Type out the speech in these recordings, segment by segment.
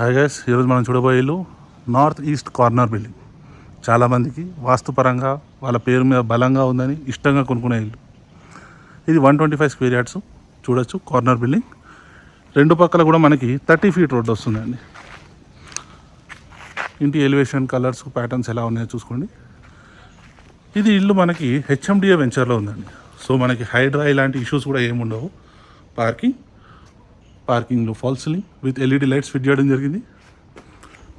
Hi guys, ఈరోజు మనం చూడబోయే ఇల్లు నార్త్ ఈస్ట్ కార్నర్ బిల్డింగ్. చాలామందికి వాస్తుపరంగా వాళ్ళ పేరు మీద బలంగా ఉందని ఇష్టంగా కొనుక్కునే ఇల్లు. ఇది 125 స్క్వేర్ యార్డ్స్ చూడొచ్చు. కార్నర్ బిల్డింగ్, రెండు పక్కల కూడా మనకి 30 ఫీట్ రోడ్ వస్తుందండి. ఇంటి ఎలివేషన్, కలర్స్, ప్యాటర్న్స్ ఎలా ఉన్నాయో చూసుకోండి. ఇది ఇల్లు మనకి హెచ్ఎండిఏ వెంచర్లో ఉందండి. సో మనకి హైడ్రా ఇలాంటి ఇష్యూస్ కూడా ఏమి ఉండవు. పార్కింగ్లో fall ceiling with LED lights fit చేయడం జరిగింది.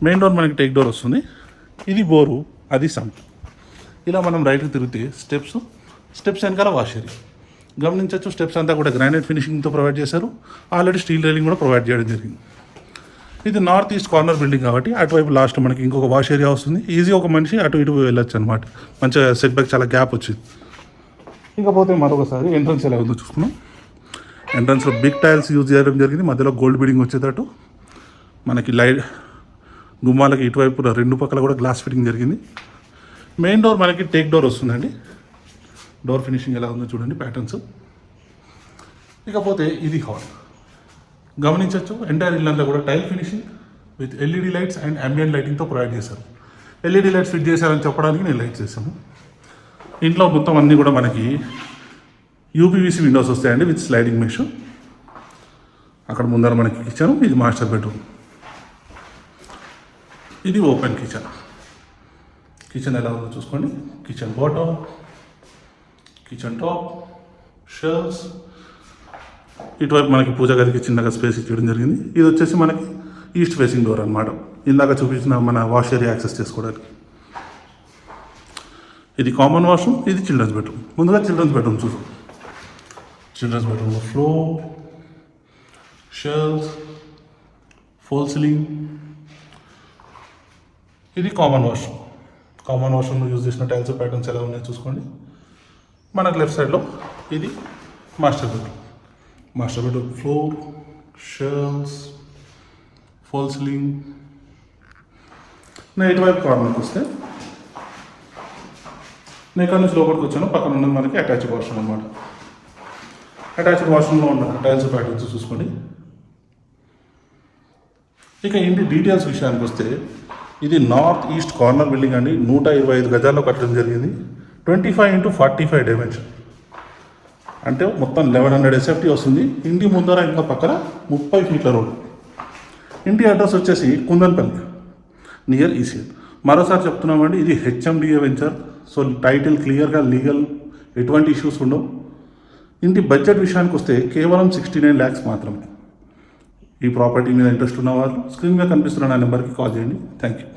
మెయిన్ డోర్ మనకి టేక్ డోర్ వస్తుంది. ఇది బోరు, అది సంప్. ఇలా మనం రైట్కి తిరిగితే స్టెప్స్ వెనకాల వాష్ ఏరియా గమనించవచ్చు. స్టెప్స్ అంతా కూడా గ్రానైట్ ఫినిషింగ్తో ప్రొవైడ్ చేశారు. ఆల్రెడీ స్టీల్ రైలింగ్ కూడా ప్రొవైడ్ చేయడం జరిగింది. ఇది నార్త్ ఈస్ట్ కార్నర్ బిల్డింగ్ కాబట్టి అటువైపు లాస్ట్ మనకి ఇంకొక వాష్ ఏరియా వస్తుంది. ఈజీ ఒక మనిషి అటు ఇటు వెళ్ళొచ్చు అనమాట. మంచిగా సెట్ బ్యాక్ చాలా గ్యాప్ వచ్చింది. ఇకపోతే మరొకసారి ఎంట్రన్స్ ఎలా ఉందో చూసుకున్నాం. ఎంట్రన్స్లో బిగ్ టైల్స్ యూజ్ చేయడం జరిగింది. మధ్యలో గోల్డ్ బీడింగ్ వచ్చేటట్టు మనకి లైట్ గుమ్మాలకి ఇటువైపు రెండు పక్కల కూడా గ్లాస్ ఫిట్టింగ్ జరిగింది. మెయిన్ డోర్ మనకి టేక్ డోర్ వస్తుందండి. డోర్ ఫినిషింగ్ ఎలా ఉందో చూడండి, ప్యాటర్న్స్. ఇకపోతే ఇది హాల్ గమనించవచ్చు. ఎంటైర్ ఇల్లంతా కూడా tile finishing with LED lights and ambient లైటింగ్తో ప్రొవైడ్ చేశారు. ఎల్ఈడి లైట్స్ ఫిట్ చేశారని చెప్పడానికి నేను లైట్స్ చేశాను. ఇంట్లో మొత్తం అన్నీ కూడా మనకి యూపీవీసీ విండోస్ వస్తాయండి విత్ స్లైడింగ్ మెష్. అక్కడ ముందర మనకి కిచెన్, ఇది మాస్టర్ బెడ్రూమ్. ఇది ఓపెన్ కిచెన్ ఎలా ఉందో చూసుకోండి. Kitchen bottom, kitchen top, shelves. ఇటువైపు మనకి పూజ గదికి చిన్నగా స్పేస్ ఇచ్చడం జరిగింది. ఇది వచ్చేసి మనకి ఈస్ట్ ఫేసింగ్ డోర్ అనమాట. ఇందాక చూపించిన మన వాష్ ఏరియా యాక్సెస్ చేసుకోవడానికి. ఇది కామన్ వాష్రూమ్, ఇది చిల్డ్రన్స్ బెడ్రూమ్. ముందుగా చిల్డ్రన్స్ బెడ్రూమ్ చూసాం. చిల్డ్రన్స్ బెడ్రూమ్లో ఫ్లోర్, షెల్ఫ్స్, ఫాల్ సీలింగ్. ఇది కామన్ వాష్రూమ్లో యూజ్ చేసిన టైల్స్ ప్యాటర్న్స్ ఎలా ఉన్నాయో చూసుకోండి. మనకు లెఫ్ట్ సైడ్లో ఇది master bedroom floor, shelves, fall ceiling. నేను ఇటువైపు కార్నర్కి వస్తే నేను ఇక్కడ నుంచి లోపలికి వచ్చాను. పక్కన ఉన్నది మనకి అటాచ్డ్ వాష్రూమ్ అనమాట. అటాచ్డ్ వాష్రూమ్లో ఉన్న టైల్స్ ప్యాటర్న్స్ చూసుకోండి. ఇక ఇంటి డీటెయిల్స్ విషయానికి వస్తే ఇది నార్త్ ఈస్ట్ కార్నర్ బిల్డింగ్ అండి. 125 గజాల్లో కట్టడం జరిగింది. 25x45 డైమెన్షన్ అంటే మొత్తం 1100 SFT వస్తుంది. ఇంటి ముందర ఇంకా పక్కన 30 ఫీట్ల రోడ్. ఇంటి అడ్రస్ వచ్చేసి కుందన్పల్లి నియర్ ఈసీఎల్. మరోసారి చెప్తున్నామండి, ఇది హెచ్ఎండిఏ వెంచర్. సో టైటిల్ క్లియర్గా లీగల్, ఎటువంటి ఇష్యూస్ ఉండవు. ఇంటి బడ్జెట్ విషయానికి వస్తే కేవలం 69 lakhs మాత్రమే. ఈ ప్రాపర్టీ మీద ఇంట్రెస్ట్ ఉన్న వాళ్ళు స్క్రీన్ మీద కనిపిస్తున్న నా నెంబర్కి కాల్ చేయండి. Thank you.